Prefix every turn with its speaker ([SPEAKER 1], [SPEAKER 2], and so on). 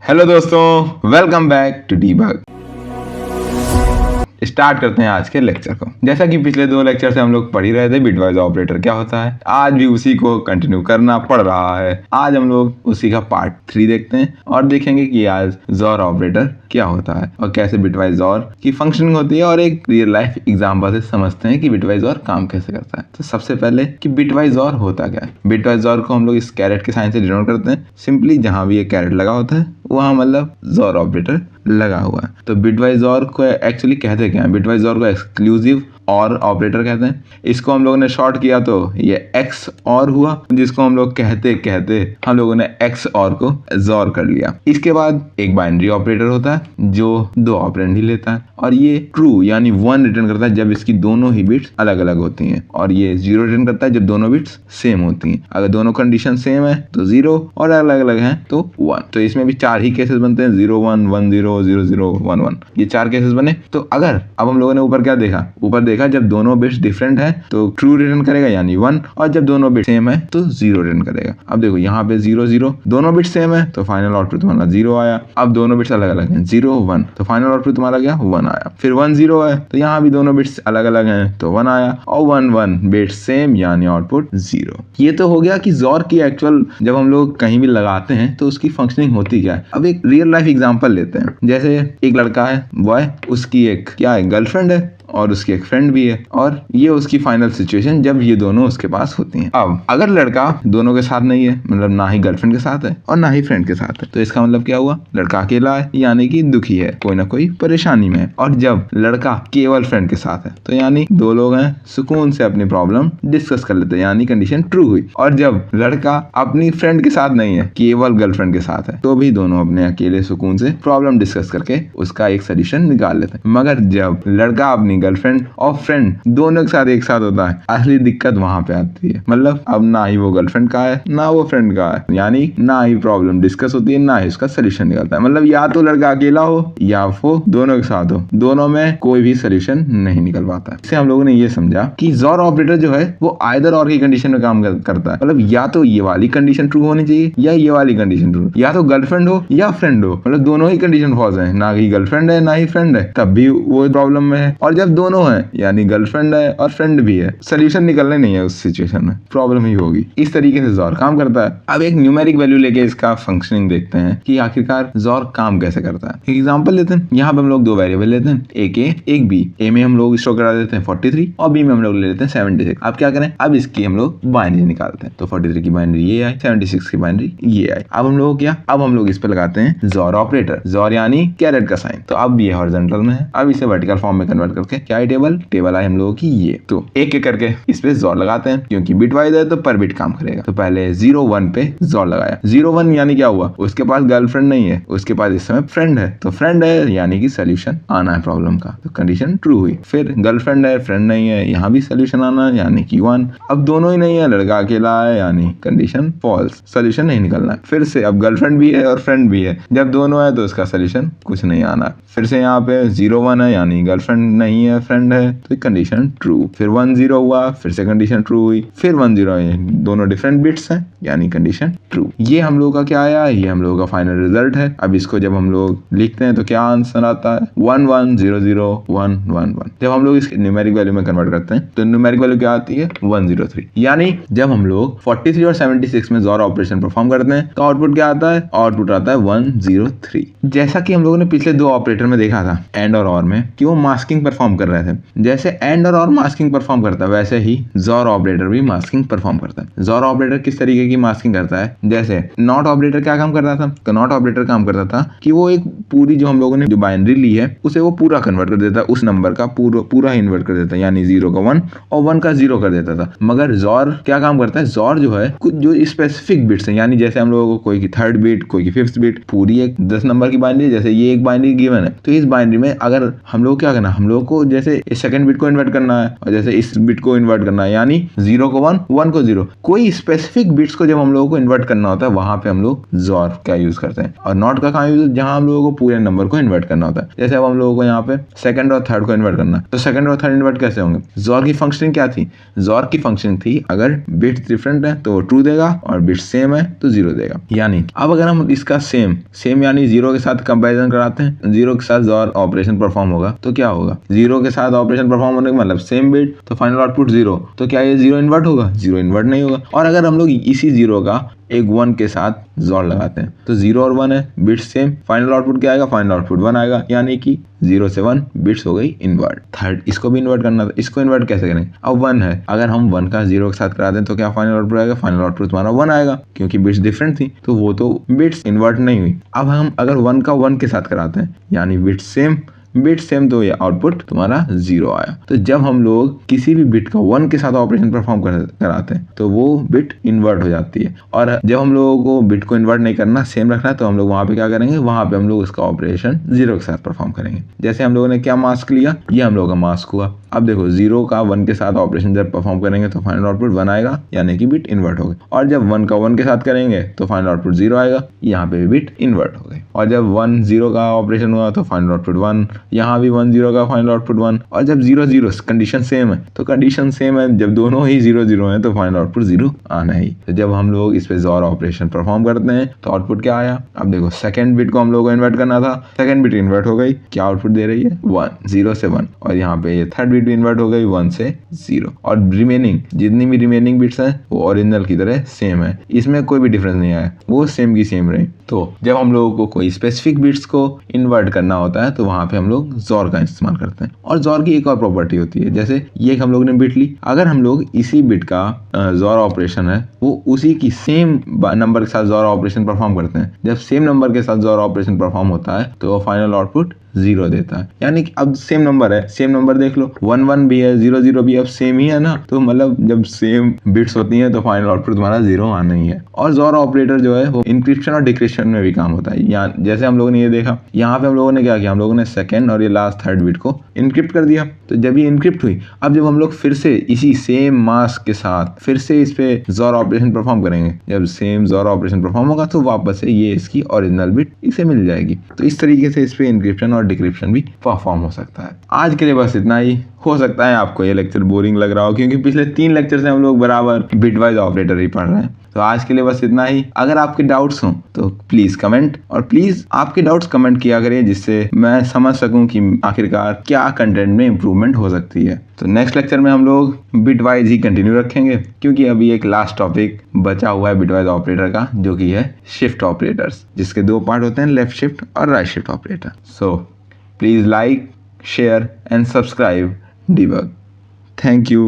[SPEAKER 1] Hello दोस्तों, welcome back to debug. Start करते हैं आज के लेक्चर को। जैसा कि पिछले 2 लेक्चर से हम लोग पढ़ ही रहे थे बिटवाइज ऑपरेटर क्या होता है, आज भी उसी को कंटिन्यू करना पड़ रहा है। आज हम लोग उसी का पार्ट 3 देखते हैं और देखेंगे कि आज XOR ऑपरेटर क्या होता है और कैसे बिटवाइज OR की फंक्शनिंग होती है, और एक रियल लाइफ एग्जांपल से समझते हैं कि बिटवाइज OR काम कैसे करता है। तो सबसे पहले कि बिटवाइज OR होता क्या है। बिटवाइज OR को हम लोग इस कैरेट के साइन से डिनोट करते हैं। सिंपली जहां भी ये कैरेट लगा होता है वहां मतलब XOR ऑपरेटर लगा हुआ है। तो बिटवाइज OR को एक्चुअली कहते क्या है, बिटवाइज OR को एक्सक्लूसिव और ऑपरेटर कहते हैं। इसको हम लोगों ने शॉर्ट किया तो ये एक्स और हुआ, जिसको हम लोग कहते कहते हम लोगों ने एक्स और को XOR कर लिया। इसके बाद एक बाइनरी ऑपरेटर होता है जो 2 ऑपरेंड ही लेता है, और ये ट्रू यानी 1 रिटर्न करता है जब इसकी दोनों ही बिट्स अलग अलग होती हैं, और ये 0 रिटर्न करता है जब दोनों बिट्स सेम होती हैं। अगर दोनों कंडीशन सेम है तो 0 और अलग अलग हैं तो 1। तो इसमें भी 4 ही केसेस बनते हैं, 0 1 1 0 0 0 1 1, ये 4 केसेस बने। तो अगर अब हम लोगों ने ऊपर क्या देखा, ऊपर देखा जब दोनों बिट्स डिफरेंट है तो ट्रू रिटर्न करेगा यानी 1, और जब दोनों बिट्स सेम है तो 0 रिटर्न करेगा। अब देखो यहाँ पे 0 0, दोनों बिट्स सेम है तो फाइनल आउटपुट तुम्हारा 0 आया। अब दोनों बिट्स अलग अलग हैं, 0 1, तो फाइनल आउटपुट तुम्हारा क्या 1 आया। फिर 1 0 है तो यहाँ भी दोनों बिट्स अलग अलग हैं तो 1 आया, और 1 1 बिट्स सेम यानी आउटपुट 0। ये तो हो गया कि XOR की एक्चुअल जब हम लोग कहीं भी लगाते हैं तो उसकी फंक्शनिंग होती क्या है। अब एक रियल लाइफ एग्जांपल लेते हैं। जैसे एक लड़का है, बॉय, उसकी एक क्या है, गर्लफ्रेंड है और उसकी एक फ्रेंड भी है, और ये उसकी फाइनल सिचुएशन जब ये दोनों उसके पास होती हैं। अब अगर लड़का दोनों के साथ नहीं है, मतलब ना ही गर्लफ्रेंड के साथ है और ना ही फ्रेंड के साथ है, तो इसका मतलब क्या हुआ, लड़का अकेला है यानी कि दुखी है, कोई ना कोई परेशानी में है। और जब लड़का केवल फ्रेंड के साथ है तो यानी 2 लोग हैं, सुकून से अपनी प्रॉब्लम डिस्कस कर लेते हैं यानी कंडीशन ट्रू हुई। और जब लड़का अपनी फ्रेंड के साथ नहीं है, केवल गर्लफ्रेंड के साथ है, तो भी दोनों अपने अकेले सुकून से प्रॉब्लम डिस्कस करके उसका एक सोल्यूशन निकाल लेते हैं। मगर जब लड़का अपनी गर्लफ्रेंड और फ्रेंड दोनों के साथ एक साथ होता है, असली दिक्कत वहां पे आती है। मतलब अब ना ही वो गर्लफ्रेंड का है ना वो फ्रेंड का है, यानी ना ही प्रॉब्लम डिस्कस होती है ना ही उसका सोल्यूशन निकलता है। मतलब या तो लड़का अकेला हो या वो दोनों के साथ हो, दोनों में कोई भी सोल्यूशन नहीं निकल पाता। इससे हम लोगों ने ये समझा कि XOR ऑपरेटर जो है वो आइदर और की कंडीशन में काम करता है। मतलब या तो ये वाली कंडीशन ट्रू होनी चाहिए या ये वाली कंडीशन ट्रू, या तो गर्लफ्रेंड हो या फ्रेंड हो, मतलब दोनों ही कंडीशन फॉल्स है, ना ही गर्लफ्रेंड है ना ही फ्रेंड है तब भी वो प्रॉब्लम में है। और जब दोनों हैं यानी गर्लफ्रेंड है और फ्रेंड भी है, सोल्यूशन निकलने नहीं है उस सिचुएशन में, प्रॉब्लम ही होगी। इस तरीके से XOR काम करता है। अब एक न्यूमेरिक वैल्यू लेके इसका फंक्शनिंग देखते हैं कि आखिरकार XOR काम कैसे करता है। एक एग्जांपल लेते हैं। यहाँ पे हम लोग 2 वेरिएबल लेते हैं, एक ए एक बी। ए में हम लोग स्टोर करा देते हैं 43 और बी में हम लोग ले लेते हैं 76। अब क्या करें, अब इसकी हम लोग बाइनरी निकालते हैं। तो 43 की बाइनरी ये आई, 76 की बाइनरी ये आई। अब हम लोग क्या, अब हम लोग इस पे लगाते हैं XOR ऑपरेटर। XOR यानी कैरेट का साइन। तो अब ये हॉरिजॉन्टल में है, अब इसे वर्टिकल फॉर्म में कन्वर्ट करके क्या है, टेबल आई हम लोगों की ये। तो एक एक करके इस पे XOR लगाते हैं, क्योंकि बिटवाइज है तो पर बिट काम करेगा। तो पहले 0 1 पे XOR लगाया। 0 1 यानी क्या हुआ, उसके पास गर्लफ्रेंड नहीं है, उसके पास इस समय फ्रेंड है। तो फ्रेंड है यानी कि सोल्यूशन आना है प्रॉब्लम का, तो कंडीशन ट्रू हुई। फिर गर्लफ्रेंड है फ्रेंड नहीं है, यहाँ भी सोल्यूशन आना है यानी कि 1। अब दोनों ही नहीं है, लड़का अकेला है यानी कंडीशन फॉल्स, सोल्यूशन नहीं निकलना है। फिर से अब गर्लफ्रेंड भी है और फ्रेंड भी है, जब दोनों है तो उसका सोल्यूशन कुछ नहीं आना। फिर से यहाँ पे 0 1 है यानी गर्लफ्रेंड नहीं है फ्रेंड है, तो कंडीशन ट्रू। फिर 1 0 हुआ, फिर से कंडीशन ट्रू हुई। फिर 1 0 है, दोनों डिफरेंट बिट्स हैं यानी कंडीशन ट्रू। ये हम लोग का क्या आया, ये हम लोग का फाइनल रिजल्ट है। अब इसको जब हम लोग लिखते हैं तो क्या आंसर आता है, 1 1 0 0 1 1 1। जब हम लोग इसके न्यूमेरिक वैल्यू में कन्वर्ट करते हैं तो न्यूमेरिक वैल्यू क्या आती है, 103। यानी जब हम लोग 43 और 76 में XOR ऑपरेशन परफॉर्म करते हैं तो आउटपुट क्या आता है, आउटपुट आता है 103। जैसा कि हम लोगों ने पिछले 2 ऑपरेटर में देखा था एंड और में कि वो मास्किंग परफॉर्म कर रहे थे। जैसे एंड और मास्किंग परफॉर्म करता है वैसे ही XOR ऑपरेटर भी मास्किंग परफॉर्म करता है। XOR ऑपरेटर किस तरीके की मास्किंग करता है, जैसे नॉट ऑपरेटर क्या काम करता था, तो नॉट ऑपरेटर काम करता था कि वो एक पूरी जो हम लोगों ने जो बाइनरी ली है उसे वो पूरा कन्वर्ट कर देता है, उस नंबर का पूरा ही इन्वर्ट कर देता है, यानी 0 का 1 और 1 का 0 कर देता था। मगर XOR क्या काम करता है, XOR जो है कुछ जो स्पेसिफिक बिट्स हैं, यानी जैसे हम लोगों को कोई की 3rd बिट कोई की 5th बिट, पूरी एक 10 नंबर की बाइनरी, जैसे ये एक बाइनरी गिवन है तो इस बाइनरी में अगर हम लोग क्या करना, हम लोग को जैसे इस सेकंड बिट को इन्वर्ट करना है और जैसे इस बिट को इन्वर्ट करना है, यानी 0 को 1, 1 को 0। कोई स्पेसिफिक बिट्स को जब हम लोगों को इन्वर्ट करना होता है वहां पे हम लोग XOR का यूज करते हैं। और नॉट का कहाँ यूज, जहां हम लोगों को पूरे नंबर को इन्वर्ट करना होता है। जैसे अब हम लोगों को यहाँ पे सेकंड और थर्ड को इन्वर्ट करना है, तो सेकंड और थर्ड इन्वर्ट कैसे होंगे? XOR की फंक्शनिंग क्या थी? XOR की फंक्शनिंग थी अगर बिट्स डिफरेंट है तो वो ट्रू देगा और बिट्स सेम है तो 0 देगा। यानी अब अगर हम इसका सेम यानी 0 के साथ कंपैरिजन कराते हैं, 0 के साथ XOR ऑपरेशन परफॉर्म होगा तो क्या होगा? 0 के साथ ऑपरेशन परफॉर्म होने का मतलब सेम बिट तो फाइनल आउटपुट 0, तो क्या ये 0 इन्वर्ट होगा? 0 इन्वर्ट नहीं होगा। और अगर हम लोग इसी 0 का एक 1 के साथ XOR लगाते हैं तो 0 और 1 है, बिट्स सेम, फाइनल आउटपुट क्या आएगा? फाइनल आउटपुट 1 आएगा, यानी कि 0 से 1 बिट्स हो गई इन्वर्ट। थर्ड इसको भी इन्वर्ट करना था, इसको इन्वर्ट कैसे करेंगे? अब 1 है, अगर हम 1 का 0 के साथ करा दें तो क्या फाइनल आउटपुट आएगा? फाइनल आउटपुट तुम्हारा 1 आएगा, क्योंकि बिट्स डिफरेंट थी तो वो तो बिट्स इन्वर्ट नहीं हुई। अब हम अगर 1 का 1 के साथ कराते हैं यानी बिट सेम तो ये आउटपुट तुम्हारा 0 आया। तो जब हम लोग किसी भी बिट का 1 के साथ ऑपरेशन परफॉर्म कराते हैं तो वो बिट इन्वर्ट हो जाती है। और जब हम लोगों को बिट को इन्वर्ट नहीं करना, सेम रखना है, तो हम लोग वहां पे क्या करेंगे? वहां पे हम लोग इसका ऑपरेशन 0 के साथ परफॉर्म करेंगे। जैसे हम लोगों ने क्या मास्क लिया, ये हम लोगों का मास्क हुआ। अब देखो 0 का 1 के साथ ऑपरेशन जब परफॉर्म करेंगे तो फाइनल आउटपुट 1 आएगा, यानी कि बिट इन्वर्ट हो गई। और जब 1 का 1 के साथ करेंगे तो फाइनल आउटपुट 0 आएगा, यहाँ पे भी बिट इन्वर्ट हो गई। और जब 1 0 का ऑपरेशन हुआ तो फाइनल आउटपुट 1, यहाँ भी 1 0 का फाइनल आउटपुट 1। और जब 0 0 कंडीशन सेम है तो कंडीशन सेम है, जब दोनों ही 0 0 है तो फाइनल आउटपुट 0 आना ही। तो जब हम लोग इस पे XOR ऑपरेशन परफॉर्म करते हैं तो आउटपुट क्या आया? अब देखो सेकंड बिट को हम लोग को इन्वर्ट करना था, सेकंड बिट इन्वर्ट हो गई, क्या आउटपुट दे रही है? 1, 0 से 1। और यहाँ पे ये थर्ड बिट भी इन्वर्ट हो गई 1 से 0। और रिमेनिंग जितनी भी रिमेनिंग बिट्स हैं वो ओरिजिनल की तरह सेम है, इसमें कोई भी डिफरेंस नहीं आया, वो सेम की सेम रही। तो जब हम लोगों को कोई स्पेसिफिक बिट्स को इन्वर्ट करना होता है तो वहां पे हम लोग XOR का इस्तेमाल करते हैं। और XOR की एक और प्रॉपर्टी होती है, जैसे ये हम लोग ने बिट ली, अगर हम लोग इसी बिट का XOR ऑपरेशन है वो उसी की सेम नंबर के साथ XOR ऑपरेशन परफॉर्म करते हैं, जब सेम नंबर के साथ XOR ऑपरेशन परफॉर्म होता है तो वो फाइनल आउटपुट 0 देता है। यानी कि अब सेम नंबर है, सेम नंबर देख लो, 1 1 भी है, 0 0 भी अब सेम ही है ना, तो मतलब जब सेम बिट्स होती हैं तो फाइनल आउटपुट तुम्हारा 0 आना ही है। और XOR ऑपरेटर जो है वो इंक्रिप्शन और डिक्रिप्शन में भी काम होता है। यहाँ जैसे हम लोगों ने ये देखा, यहाँ पे हम लोगों ने क्या किया, हम लोगों ने सेकंड और ये लास्ट थर्ड बिट को इनक्रिप्ट कर दिया। तो जब ये इनक्रिप्ट हुई, अब जब हम लोग फिर से इसी सेम मास्क के साथ फिर से इस पे XOR ऑपरेशन परफॉर्म करेंगे, जब सेम XOR ऑपरेशन परफॉर्म होगा तो वापस से ये इसकी ओरिजिनल बिट इसे मिल जाएगी। तो इस तरीके से इस पे इंक्रिप्शन और डिक्रिप्शन भी परफॉर्म हो सकता है। आज के लिए बस इतना ही। हो सकता है आपको ये लेक्चर बोरिंग लग रहा हो, क्योंकि पिछले 3 लेक्चर से हम लोग बराबर बिटवाइज ऑपरेटर ही पढ़ रहे हैं। तो आज के लिए बस इतना ही। अगर आपके डाउट्स हों तो प्लीज कमेंट, और प्लीज आपके डाउट्स कमेंट किया करिए, जिससे मैं समझ सकूं कि आखिरकार क्या कंटेंट में इंप्रूवमेंट हो सकती है। तो नेक्स्ट लेक्चर में हम लोग बिटवाइज ही कंटिन्यू रखेंगे, क्योंकि अभी एक लास्ट टॉपिक बचा हुआ है बिटवाइज ऑपरेटर का, जो कि है शिफ्ट ऑपरेटर्स, जिसके 2 पार्ट होते हैं, लेफ्ट शिफ्ट और right shift operator. So please like, share and subscribe Debug. Thank you.